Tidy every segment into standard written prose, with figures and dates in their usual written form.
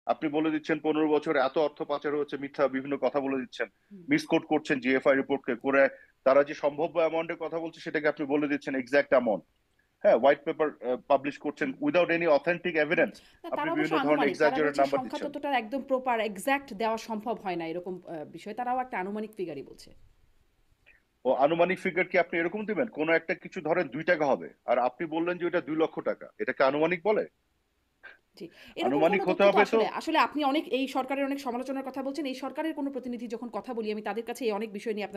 আপনি বলে দিচ্ছেন 15 বছরে এত অর্থ পাচার হয়েছে, মিথ্যা বিভিন্ন কথা বলে দিচ্ছেন, হুম। মিসকোট করছেন জিএফআই রিপোর্টকে করে। তারা যে সম্ভাব্য অ্যামাউন্টের কথা বলছে সেটাকে আপনি বলে দিচ্ছেন এক্সাক্ট অ্যামাউন্ট। হ্যাঁ, হোয়াইট পেপার পাবলিশ করছেন হুম। উইদাউট এনি অথেন্টিক হুম। এভিডেন্স। না, আপনি তারা অবশ্য বিভিন্ন ধরনের আনুমানিক, তারা এক্সাজারেট বলছে নাম্বার সংখ্যা দিচ্ছেন। ততটা একদম প্রপার এক্সাক্ট দেওয়া সম্ভব হয় না, এরকম বিষয় তারাও একটা আনুমানিক ফিগারই বলছে। ও আনুমানিক ফিগার কি আপনি এরকম দিবেন? কোন একটা কিছু ধরেন 2 টাকা হবে, আর আপনি বললেন যে ওটা 2 লক্ষ টাকা, এটাকে আনুমানিক বলে? জি। এরকম আনুমানিক কোনো হতে তথ্য তো হবে তো। আসলে আসলে আপনি অনেক এই সরকারের অনেক সমালোচনার কথা বলছেন। এই সরকারের কোনো প্রতিনিধি যখন কথা বলি আমি তাদের কাছে এই অনেক বিষয় নিয়ে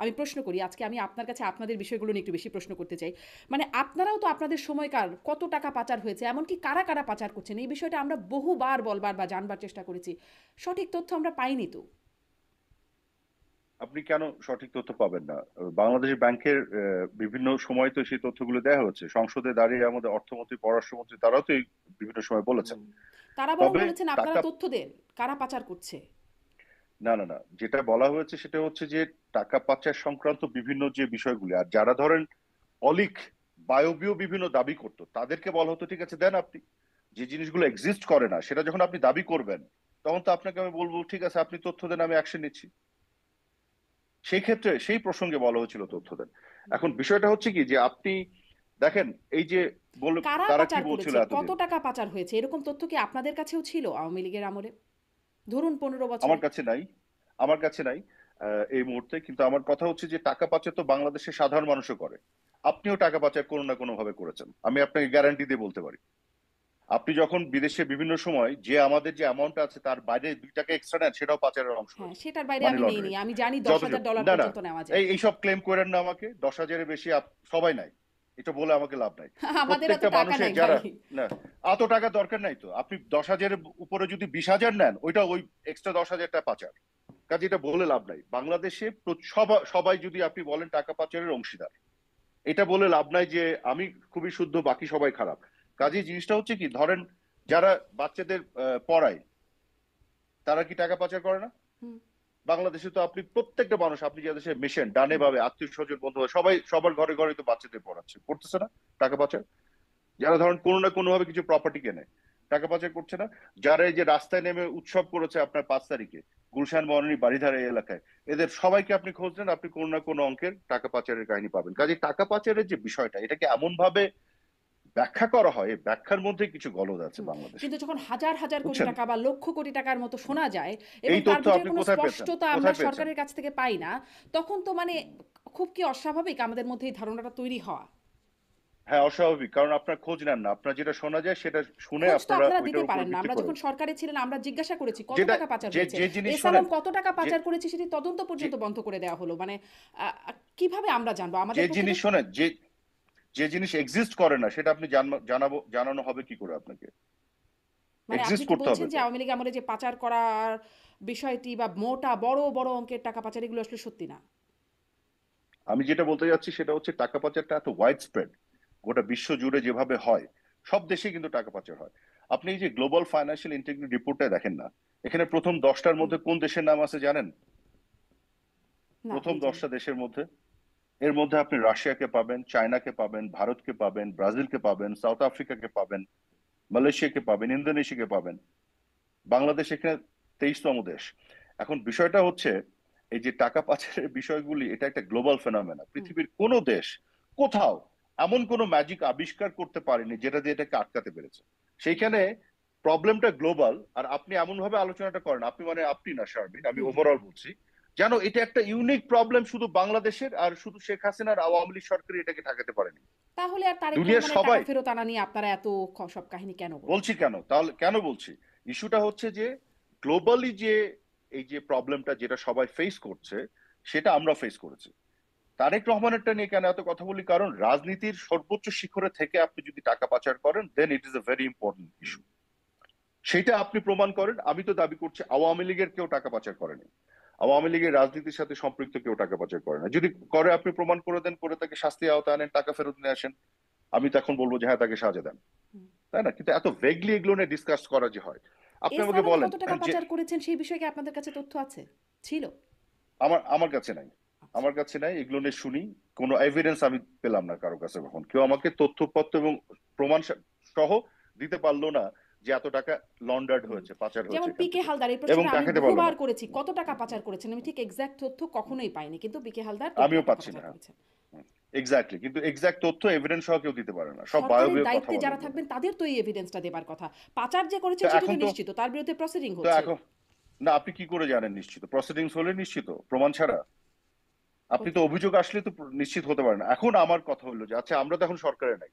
আমি প্রশ্ন করি। আজকে আমি আপনার কাছে আপনাদের বিষয়গুলো নিয়ে একটু বেশি প্রশ্ন করতে চাই। মানে আপনারাও তো আপনাদের সময়কার কত টাকা পাচার হয়েছে, এমনকি কারা, কারা পাচার করছেন এই বিষয়টা আমরা বহুবার বলবার বা জানবার চেষ্টা করেছি। সঠিক তথ্য আমরা পাইনি তো। আপনি কেন সঠিক তথ্য পাবেন না? বাংলাদেশ ব্যাংকের বিভিন্ন সময় তো সেই তথ্যগুলো দেওয়া হচ্ছে, সংসদে দাঁড়িয়ে আমাদের অর্থমন্ত্রী, পররাষ্ট্রমন্ত্রী তারাও তো এই বিভিন্ন সময় বলেছেন। হুম। তারা বরং তবে বলেছেন আপনারা টাকা, তথ্য দেন, কারা পাচার করছে। না না না, যেটা বলা হয়েছে সেটা হচ্ছে যে টাকা পাচার সংক্রান্ত বিভিন্ন যে বিষয়গুলি, আর যারা ধরেন অলিক বায়বীয় বিভিন্ন দাবি করতো তাদেরকে বলা হতো ঠিক আছে দেন আপনি। যে জিনিসগুলো এক্সিস্ট করে না সেটা যখন আপনি দাবি করবেন, তখন তো আপনাকে আমি বলবো ঠিক আছে আপনি তথ্য দেন, আমি অ্যাকশন নিচ্ছি। সেই ক্ষেত্রে সেই প্রসঙ্গে বলা হয়েছিল তথ্য দেন। এখন বিষয়টা হচ্ছে কি যে আপনি দেখেন, এই যে বলে কারা তারা কি পাচার বলছিল করেছে, কত এতদিন। টাকা পাচার হয়েছে এরকম তথ্য কি আপনাদের কাছেও ছিল আওয়ামী লীগের আমলে? ধরুন 15 আমার বছরে। কাছে নাই, আমার কাছে নাই এই মুহূর্তে। কিন্তু আমার কথা হচ্ছে যে টাকা পাচার তো বাংলাদেশের সাধারণ মানুষও করে। আপনিও টাকা পাচার কোনো না কোনো ভাবে করেছেন, আমি আপনাকে গ্যারান্টি দিয়ে বলতে পারি। আপনি যখন বিদেশে বিভিন্ন সময় যে আমাদের যে অ্যামাউন্ট আছে তার বাইরে 2 টাকা এক্সট্রা নেন, সেটাও পাচারের অংশ হ্যাঁ, হয়েছে। সেটার বাইরে মানি আমি নেইনি। লন্ডারিং। আমি জানি $10,000 না না, পর্যন্ত নেওয়া যায়। এইসব ক্লেম করেন না আমাকে, 10,000-এর বেশি সবাই নাই, এটা বলে আমাকে লাভ নাই। আমাদের এত প্রত্যেকটা টাকা মানুষের নাই ভাই। যারা, না, এত টাকা দরকার নাই তো। আপনি 10,000-এর উপরে যদি 20,000 নেন, ওইটা ওই এক্সট্রা 10,000 টাকা পাচার। কাজে এটা বলে লাভ নাই। বাংলাদেশে সবাই যদি আপনি বলেন টাকা পাচারের অংশীদার, এটা বলে লাভ নাই যে আমি খুবই শুদ্ধ বাকি সবাই খারাপ। কাজে জিনিসটা হচ্ছে কি, ধরেন যারা বাচ্চাদের পড়ায় তারা কি টাকা পাচার করে না? হুম। বাংলাদেশে তো আপনি প্রত্যেকটা মানুষ, আপনি যে দেশে মিশেন ডানে হুম। ভাবে, আত্মীয় স্বজন বন্ধু সবাই সবার ঘরে ঘরে তো বাচ্চাদের পড়াচ্ছে, করতেছে না টাকা পাচার? যারা ধরেন কোনো না কোনো ভাবে কিছু প্রপার্টি কেনে, টাকা পাচার করছে না? যারা এই যে রাস্তায় নেমে উৎসব করেছে আপনার 5 তারিখে গুলশান বনানী বাড়িধারা এই এলাকায়, এদের সবাইকে আপনি খোঁজ নেন, আপনি কোনো না কোনো অঙ্কের টাকা পাচারের কাহিনী পাবেন। কাজে টাকা পাচারের যে বিষয়টা, এটাকে এমন ভাবে ব্যাখ্যা করা হয়, এই ব্যাখ্যার মধ্যে কিছু গলদ আছে হুম। বাংলাদেশে। কিন্তু যখন হাজার, হাজার কোটি বুঝছেন? টাকা বা লক্ষ কোটি টাকার মতো শোনা যায় এবং এই তার তথ্য ভিতরে আপনি কোনো কোথায় পেয়েছেন, স্পষ্টতা আমরা কোথায় পেয়েছেন? সরকারের কাছ থেকে পাই না, তখন তো মানে খুব কি অস্বাভাবিক আমাদের মধ্যে এই ধারণাটা তৈরি হওয়া? হ্যাঁ, অস্বাভাবিক, কারণ আপনার খোঁজ নেন না। আপনার যেটা শোনা যায় সেটা শুনে খোঁজ তো আপনারা আপনারা দিতে ওইটার উপর পারেন না। ভিত্তি আমরা করে, যখন সরকারে ছিলেন আমরা জিজ্ঞাসা করেছি কত যেটা টাকা পাচার যে হয়েছে। যে জিনিস এসালম শোনেন, কত টাকা যে পাচার করেছে সেটি তদন্ত যে পর্যন্ত বন্ধ করে দেওয়া হলো। মানে কিভাবে আমরা জানবো? যে আমাদের পক্ষে তো জিনিস শোনেন, যে জিনিস এক্সিস্ট করে না সেটা আপনি জানানো হবে কি করে আপনাকে? মানে আপনি এক্সিস্ট কি করতে বলছেন হবে যে তো। আওয়ামী লীগ আমলে যে পাচার করার বিষয়টি বা মোটা বড়, বড় অঙ্কের টাকা পাচার এগুলো আসলে সত্যি না? আমি যেটা বলতে যাচ্ছি সেটা হচ্ছে টাকা পাচারটা এত ওয়াইড স্প্রেড, গোটা বিশ্ব জুড়ে যেভাবে হয়, সব দেশে কিন্তু টাকা পাচার হয়। আপনি এই যে গ্লোবাল ফাইন্যান্সিয়াল ইন্টিগ্রিটি রিপোর্টটা দেখেন না, এখানে প্রথম 10টার হুম। মধ্যে কোন দেশের নাম আছে জানেন? না, প্রথম বলছেন। 10টা দেশের মধ্যে, এর মধ্যে আপনি রাশিয়াকে পাবেন, চায়নাকে পাবেন, ভারতকে পাবেন, ব্রাজিলকে পাবেন, সাউথ আফ্রিকাকে পাবেন, মালয়েশিয়াকে পাবেন, ইন্দোনেশিয়াকে পাবেন। বাংলাদেশ এখানে 23তম দেশ। এখন বিষয়টা হচ্ছে এই যে টাকা পাচারের বিষয়গুলি, এটা একটা গ্লোবাল ফেনোমেনা। হুম। পৃথিবীর কোনো দেশ কোথাও এমন কোনো ম্যাজিক আবিষ্কার করতে পারেনি যেটা দিয়ে এটাকে আটকাতে পেরেছে। সেইখানে প্রবলেমটা গ্লোবাল। আর আপনি এমন ভাবে আলোচনাটা করেন, আপনি মানে আপনি না শারমিন, আমি হুম। হুম। ওভারঅল বলছি, যেন এটা একটা ইউনিক প্রবলেম শুধু বাংলাদেশের, আর শুধু শেখ হাসিনার আওয়ামী লীগ সরকার এটাকে ঠেকাতে পারেনি। তাহলে আর তারেক দুনিয়ার রহমানের টাকা সবাই, ফেরত আনা নিয়ে আপনারা এত সব কাহিনী কেন বলছেন? বলছি কেন তাহলে, কেন বলছি, ইস্যুটা হচ্ছে যে গ্লোবালি যে এই যে প্রবলেমটা যেটা সবাই ফেস করছে, সেটা আমরা ফেস করেছি। তারেক রহমানেরটা নিয়ে কেন এত কথা বলি, কারণ রাজনীতির সর্বোচ্চ শিখরে থেকে আপনি যদি টাকা পাচার করেন, then it is a very important issue. সেটা আপনি প্রমাণ করেন। আমি তো দাবি করছি আওয়ামী লীগের কেউ টাকা পাচার করেনি, আওয়ামী লীগের রাজনীতির সাথে সম্পৃক্ত কেউ টাকা পাচার করে না। যদি করে আপনি প্রমাণ করে দেন, করে তাকে শাস্তি আওতায় আনেন, টাকা ফেরত নিয়ে আসেন, আমি তখন বলবো যে হ্যাঁ তাকে সাজা দেন। হুম। তাই না? কিন্তু এত ভেগলি এগুলো নিয়ে ডিসকাস করা যে হয়। আপনি এস আমাকে আলম বলেন কত টাকা যে, পাচার করেছেন সেই বিষয়ে কি আপনাদের কাছে তথ্য আছে? ছিল? আমার আমার কাছে নাই, আচ্ছা। আমার কাছে নাই, এগুলো নিয়ে শুনি, কোনো এভিডেন্স আমি পেলাম না কারো কাছে। কখন কেউ আমাকে তথ্যপত্র এবং প্রমাণ সহ দিতে পারলো না যে এত টাকা লন্ডার্ড হুম। হয়েছে, পাচার যেমন হয়েছে এখান পিকে থেকে, হালদার এই এবং প্রশ্নটা আমি দেখাতে পারলো বহুবার না। করেছি, কত টাকা পাচার করেছেন আমি ঠিক এক্সাক্ট তথ্য কখনোই পাইনি, কিন্তু পিকে হালদার তথ্য আমিও টাকা পাচ্ছি পাচার না। করেছেন। এক্স্যাক্টলি, কিন্তু এক্সাক্ট তথ্য এভিডেন্স সহ কেউ দিতে পারে না, সব সরকারের বায়বীয় কথা দায়িত্বে বলে যারা এগুলো। থাকবেন তাদের তো এই এভিডেন্সটা দেবার কথা। পাচার যে তো করেছেন সেটি এখন তো তো নিশ্চিত, তার বিরুদ্ধে প্রসিডিং তো হচ্ছে। এখন না, আপনি কি করে জানেন নিশ্চিত? প্রসিডিংস হলে নিশ্চিত, প্রমাণ ছাড়া আপনি তো অভিযোগ আসলে তো নিশ্চিত হতে পারেন না। এখন আমার কথা হলো যে আচ্ছা, আমরা তো এখন সরকারে নাই,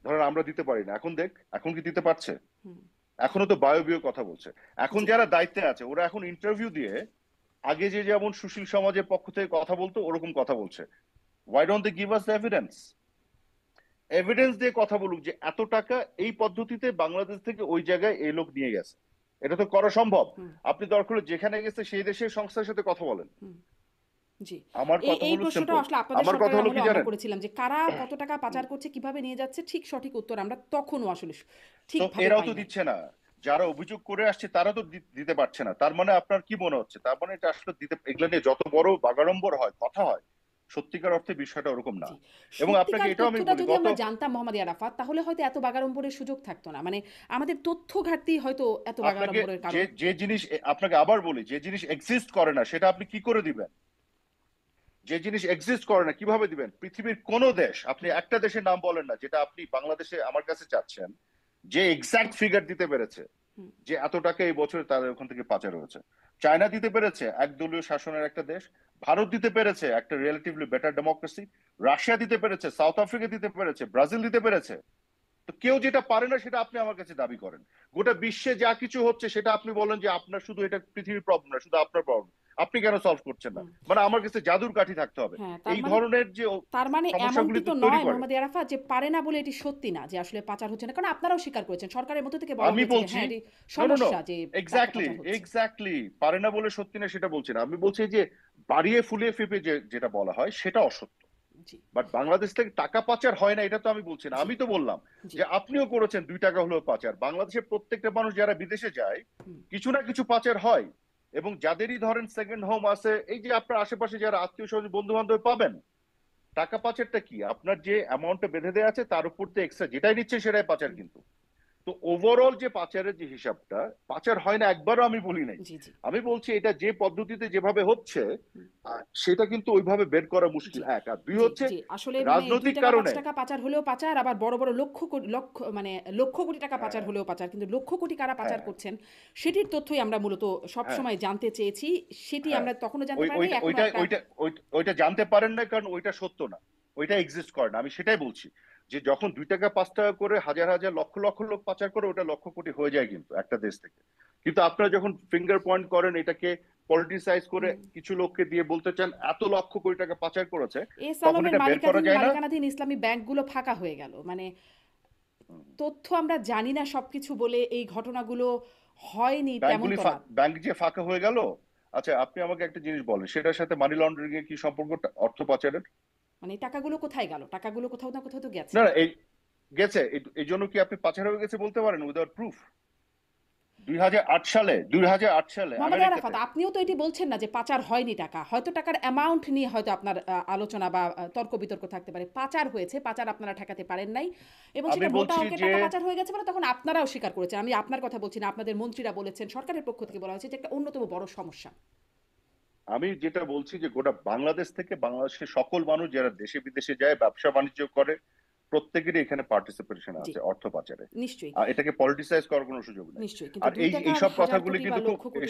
ধরেন আমরা দিতে পারি না, এখন দেখ এখন কি দিতে পারছে? হুম। এখনো তো বায়বীয় কথা বলছে। এখন জি। যারা দায়িত্বে আছে ওরা এখন ইন্টারভিউ দিয়ে আগে যে যেমন সুশীল সমাজের পক্ষ থেকে কথা বলতো ওরকম কথা বলছে। Why don't they give us the evidence? Evidence দিয়ে কথা বলুক যে এত টাকা এই পদ্ধতিতে বাংলাদেশ থেকে ওই জায়গায় এই লোক নিয়ে গেছে। এটা তো করা সম্ভব। হুম। আপনি দরকার হলে যেখানে গেছে সেই দেশের সংস্থার সাথে কথা বলেন। হুম। জি। আমার এই কথা এই হলো প্রশ্নটা সিম্পল। আসলে আপনাদের আমার কথা সরকারের হলো কি আমলেও আমরা জানেন? করেছিলাম যে কারা কত টাকা হুম। পাচার করছে, কিভাবে নিয়ে যাচ্ছে, ঠিক সঠিক উত্তর আমরা তখনও আসলে তো ঠিকভাবে এরাও পাই তো নাই। দিচ্ছে না। যারা অভিযোগ করে আসছে তারা তো দিতে পারছে না। তার মানে আপনার কি মনে হচ্ছে? তার মানে এটা আসলে দিতে, এগুলো নিয়ে যত বড় বাগাড়ম্বর হয়, কথা হয়, সত্যিকার অর্থে বিষয়টা ওরকম না। জি। এবং আপনাকে সত্যিকার এটাও আমি তথ্যটা বলি, যদি গত আমরা জানতাম মোহাম্মদ আরাফাত, তাহলে হয়তো এত বাগাড়ম্বরের সুযোগ থাকতো না। মানে আমাদের তথ্য ঘাটতি হয়তো এত আপনাকে বাগাড়ম্বরের যে কারণ। যে জিনিস আপনাকে আবার বলি, যে জিনিস এক্সিস্ট করে না সেটা আপনি কি করে দিবেন? যে জিনিস এক্সিস্ট করে না কিভাবে দিবেন? পৃথিবীর কোন দেশ, আপনি একটা দেশের নাম বলেন না যেটা আপনি বাংলাদেশে আমার কাছে চাচ্ছেন, যে এক্সাক্ট ফিগার দিতে পেরেছে হুম। যে এত টাকা এই বছরে তাদের ওখান থেকে পাচার হয়েছে। চায়না দিতে পেরেছে, একদলীয় শাসনের একটা দেশ। ভারত দিতে পেরেছে, একটা রিলেটিভলি বেটার ডেমোক্রেসি। রাশিয়া দিতে পেরেছে, সাউথ আফ্রিকা দিতে পেরেছে, ব্রাজিল দিতে পেরেছে। তো কেউ যেটা পারে না সেটা আপনি আমার কাছে দাবি করেন। গোটা বিশ্বে যা কিছু হচ্ছে সেটা আপনি বলেন যে আপনার শুধু এটা পৃথিবীর প্রবলেম না, শুধু আপনার প্রবলেম। আপনি কেন সলভ করছেন না? হুম। মানে আমার কাছে জাদুর কাঠি থাকতে হবে হ্যাঁ, এই ধরনের যে তার মানে এমনটি সমস্যাগুলি তো তো তৈরি নয় করে। মোহাম্মদ আরাফাত যে পারে না বলে এটি সত্যি না যে আসলে পাচার হচ্ছে না, কারণ আপনারাও স্বীকার করেছেন, সরকারের মধ্য থেকে বলা আমি হয়েছে যে বলছি, হ্যাঁ এটি নো নো নো, সমস্যা যে টাকা এক্স্যাক্টলি পাচার হচ্ছে। এক্স্যাক্টলি পারে না বলে সত্যি না সেটা বলছি না। আমি বলছি যে বাড়িয়ে ফুলিয়ে ফেপে যেটা বলা হয় সেটা অসত্য। জি। বাট বাংলাদেশ থেকে টাকা পাচার হয় না এটা তো আমি বলছি না। জি। আমি তো বললাম জি। যে আপনিও করেছেন 2 টাকা হলেও পাচার। বাংলাদেশের প্রত্যেকটা মানুষ যারা বিদেশে যায় হুম। কিছু না কিছু পাচার হয়। এবং যাদেরই ধরেন সেকেন্ড হোম আছে, এই যে আপনার আশেপাশে যারা আত্মীয় স্বজন বন্ধু বান্ধব পাবেন, টাকা পাচারটা কি? আপনার যে অ্যামাউন্টটা বেঁধে দেওয়া আছে তার উপর দিয়ে এক্সট্রা যেটাই নিচ্ছে সেটাই পাচার হুম। কিন্তু। তো ওভারঅল যে পাচারের যে হিসাবটা, পাচার হয় না একবারও আমি বলি নাই। জি। জি। আমি বলছি এটা যে পদ্ধতিতে যেভাবে হচ্ছে হুম। সেটা কিন্তু ওইভাবে বের করা মুশকিল, জি। এক। আর দুই জি। হচ্ছে জি। আসলে মানে ২ রাজনৈতিক টাকা ৫ কারণে। টাকা পাচার হলেও পাচার, আবার বড়, বড় লক্ষ কোটি টাকা পাচার হ্যাঁ, হলেও পাচার। কিন্তু লক্ষ কোটি কারা পাচার হ্যাঁ, করছেন সেটির তথ্যই আমরা মূলত হ্যাঁ, সবসময় জানতে চেয়েছি। সেটি হ্যাঁ। আমরা তখনও জানতে ওই পারিনি। ওইটা এখনো ওইটা একটা ওইটা ওইটা জানতে পারেন না কারণ ওইটা সত্য না, ওইটা এক্সিস্ট করে না। আমি সেটাই বলছি যে যখন 2 টাকা 5 টাকা করে হাজার হাজার লক্ষ লক্ষ লোক পাচার করে ওটা লক্ষ কোটি হয়ে যায় কিন্তু একটা দেশ থেকে। কিন্তু আপনারা যখন ফিঙ্গার পয়েন্ট করেন, এটাকে পলিটিসাইজ করে হুম। কিছু লোককে দিয়ে বলতে চান এত লক্ষ কোটি টাকা পাচার করেছে, এস তখন আলমের এটা বের করা যায় না। মালিকানাধীন ইসলামী ব্যাংকগুলো ফাঁকা হয়ে গেল। মানে হুম। তথ্য আমরা জানি না সবকিছু বলে এই ঘটনাগুলো হয়নি তেমন ব্যাংকগুলি তো না। ব্যাংক যে ফাঁকা হয়ে গেল, আচ্ছা আপনি আমাকে একটা জিনিস বলেন সেটার সাথে মানি লন্ডারিং এর কি সম্পর্ক, অর্থ পাচারের? মানে এই টাকাগুলো কোথায় গেল? টাকাগুলো কোথাও না কোথাও তো গেছে। না না, এই গেছে, এই জন্য কি আপনি পাচার হয়ে গেছে বলতে পারেন উইদাউট প্রুফ? 2008 সালে মোহাম্মদ আমেরিকাতে। আরাফাত, আপনিও তো এটি বলছেন না যে পাচার হয়নি টাকা। হয়তো টাকার অ্যামাউন্ট নিয়ে হয়তো আপনার আলোচনা বা তর্ক-বিতর্ক থাকতে পারে। পাচার হয়েছে, পাচার আপনারা ঠেকাতে পারেন নাই। এবং আমি সেটা মোটা বলছি অঙ্কের যে টাকা পাচার হয়ে গেছে বলে তখন আপনারাও স্বীকার করেছেন। আমি আপনার কথা বলছি না, আপনাদের মন্ত্রীরা বলেছেন, সরকারের পক্ষ থেকে বলা হয়েছে যে একটা অন্যতম বড় সমস্যা। আমি যেটা বলছি যে গোটা বাংলাদেশ থেকে বাংলাদেশের সকল মানুষ যারা দেশে বিদেশে যায় ব্যবসা বাণিজ্য করে প্রত্যেকেরই এখানে পার্টিসিপেশন জি, আছে অর্থ পাচারে। নিশ্চয়ই, আর এটাকে পলিটিসাইজ করার কোনো সুযোগ নেই। নিশ্চয়ই। কিন্তু আর ২ এই টাকার এইসব ১,০০০ কথাগুলি কোটি বা কিন্তু খুব লক্ষ কোটি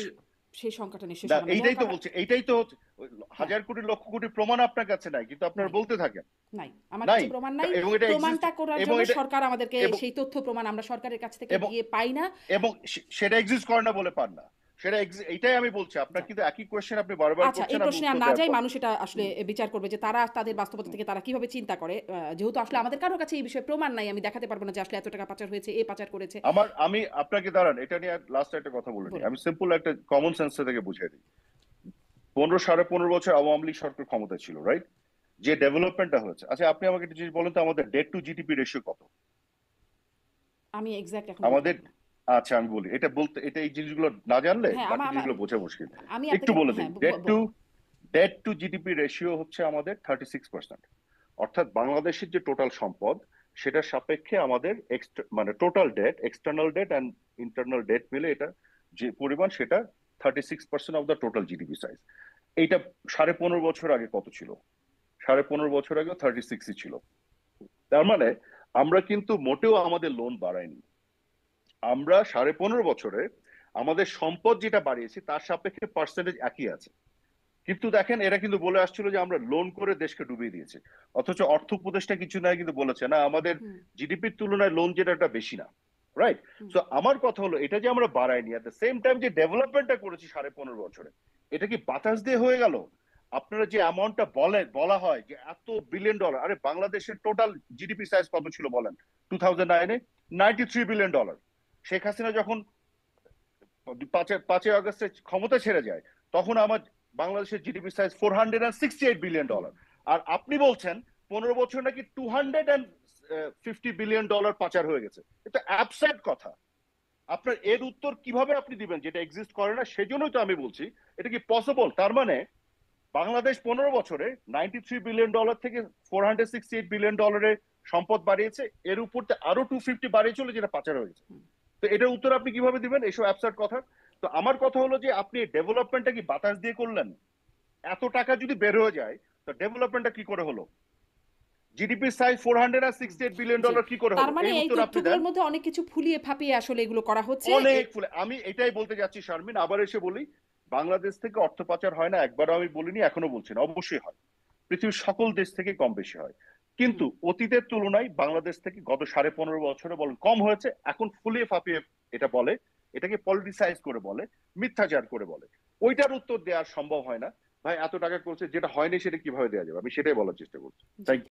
সেই সংখ্যাটা নিশ্চয়ই না, সমান না। এইটাই যাই তো হোক বলছি, এইটাই তো হচ্ছে। হ্যাঁ, হাজার কোটি লক্ষ কোটি প্রমাণ আপনার কাছে নাই কিন্তু আপনারা নাই, বলতে থাকেন নাই। আমার নাই। কাছে প্রমাণ নাই। এবং এটা এক্সিস্ট, প্রমাণটা করার এবং জন্য এটা সরকার আমাদেরকে এবং সেই তথ্য প্রমাণ আমরা সরকারের কাছ থেকে এবং গিয়ে পাই না। এবং সেটা এক্সিস্ট করে না বলে পান না। সেটা এইটাই আমি বলছি, আপনার যাক। কিন্তু একই কোয়েশ্চেন আপনি বারবার আচ্ছা, এই করছেন, আমি প্রশ্নে আর উত্তর না দেওয়ার যাই, পর। মানুষ এটা আসলে হুম, বিচার করবে যে তারা তাদের বাস্তবতা হুম। থেকে তারা কিভাবে চিন্তা করে। যেহেতু আসলে আমাদের কারো কাছে এই বিষয়ে প্রমাণ নাই, আমি দেখাতে পারব না যে আসলে এত টাকা পাচার হয়েছে, এ পাচার করেছে। আমি আপনাকে দাঁড়ান, এটা নিয়ে লাস্ট একটা কথা বলে নিই। বলুন। আমি সিম্পল একটা কমন সেন্স থেকে বুঝিয়ে দিই। 15 সাড়ে 15 বছর আওয়ামী লীগ সরকার ক্ষমতা ছিল, রাইট? যে ডেভেলপমেন্টটা হয়েছে, আচ্ছা আপনি আমাকে একটা জিনিস বলেন তো, আমাদের ডেট টু জিডিপি রেশিও কত আমি এক্সাক্ট এখন বলতে আমাদের? পারব না। আচ্ছা আমি বলি, এটা বলতে, এটা এই জিনিসগুলো না জানলে হ্যাঁ, বাকি জিনিসগুলো বোঝা মুশকিল। আমি একটু আপনাকে বলে দিই, হ্যাঁ, বলুন। ডেট টু জিডিপি রেশিও হচ্ছে আমাদের 36%। অর্থাৎ বাংলাদেশের যে টোটাল সম্পদ সেটার সাপেক্ষে আমাদের মানে total debt, external debt and internal debt মিলে এটা যে পরিমাণ, সেটা 36% of the total GDP size. এইটা 15.5 বছর আগে কত ছিল? 15.5 বছর আগে 36ই ছিল। তার মানে আমরা কিন্তু মোটেও আমাদের লোন বাড়াইনি। আমরা 15.5 বছরে আমাদের সম্পদ যেটা বাড়িয়েছি তার সাপেক্ষে পার্সেন্টেজ একই আছে। কিন্তু দেখেন, এরা কিন্তু বলে আসছিল যে আমরা লোন করে দেশকে ডুবিয়ে দিয়েছি, অথচ অর্থ উপদেষ্টা কিছু নাই কিন্তু বলেছে না আমাদের হুম, জিডিপির তুলনায় লোন যেটা বেশি না। রাইট? হুম, সো আমার কথা হলো, এটা যে আমরা বাড়াইনি, এট দ্য সেম টাইম যে ডেভেলপমেন্টটা করেছি 15.5 বছরে, এটা কি বাতাস দিয়ে হয়ে গেল? আপনারা যে অ্যামাউন্টটা বলা হয় যে এত বিলিয়ন ডলার, আরে বাংলাদেশের টোটাল জিডিপি সাইজ কত ছিল বলেন 2009-এ? $93 বিলিয়ন। শেখ হাসিনা যখন 5ই আগস্টে ক্ষমতা ছেড়ে যায়, তখন আমার বাংলাদেশের জিডিপি সাইজ $468 বিলিয়ন। আর আপনি বলছেন 15 বছর নাকি $250 বিলিয়ন পাচার হয়ে গেছে। এটা অ্যাবসার্ড কথা। আপনার এর উত্তর কিভাবে আপনি দিবেন যেটা এক্সিস্ট করে না? সেজন্যই তো আমি বলছি এটা কি পসিবল। তার মানে বাংলাদেশ 15 বছরে $93 বিলিয়ন থেকে $468 বিলিয়ন সম্পদ বাড়িয়েছে, এর উপর আরো 250 বাড়িয়ে চলে যেটা পাচার হয়ে গেছে। হুম। তো এটার উত্তর আপনি কিভাবে দিবেন এসব অ্যাবসার্ড কথা? তো আমার কথা হলো যে আপনি ডেভেলপমেন্টটা কি বাতাস দিয়ে করলেন? এত টাকা যদি বের হয়ে যায়, তো ডেভেলপমেন্টটা কি করে হলো? জিডিপি সাইজ ফোর হান্ড্রেড হুম, সিক্সটি এইট বিলিয়ন জি। ডলার কি করে তার হলো? মানে এই এই উত্তর আপনি দেন। তথ্যগুলোর মধ্যে অনেক কিছু ফুলিয়ে ফাঁপিয়ে আসলে এগুলো করা হচ্ছে। অনেক ফুলে আমি এটাই বলতে যাচ্ছি শারমিন, আবার এসে বলি, বাংলাদেশ থেকে অর্থ পাচার হয় না, একবারও আমি বলিনি, এখনো বলছি না, অবশ্যই হয়। পৃথিবীর সকল দেশ থেকে কম বেশি হয়, হুম, কিন্তু অতীতের তুলনায় বাংলাদেশ থেকে গত 15.5 বছরে বলেন কম হয়েছে। এখন ফুলিয়ে ফাঁপিয়ে এটা বলে, এটাকে পলিটিসাইজ করে বলে, মিথ্যাচার করে বলে, ওইটার উত্তর দেওয়া সম্ভব হয় না। ভাই এত টাকা করছে, যেটা হয়নি সেটা কিভাবে দেওয়া যাবে? আমি সেটাই বলার চেষ্টা করছি। জি। থ্যাংক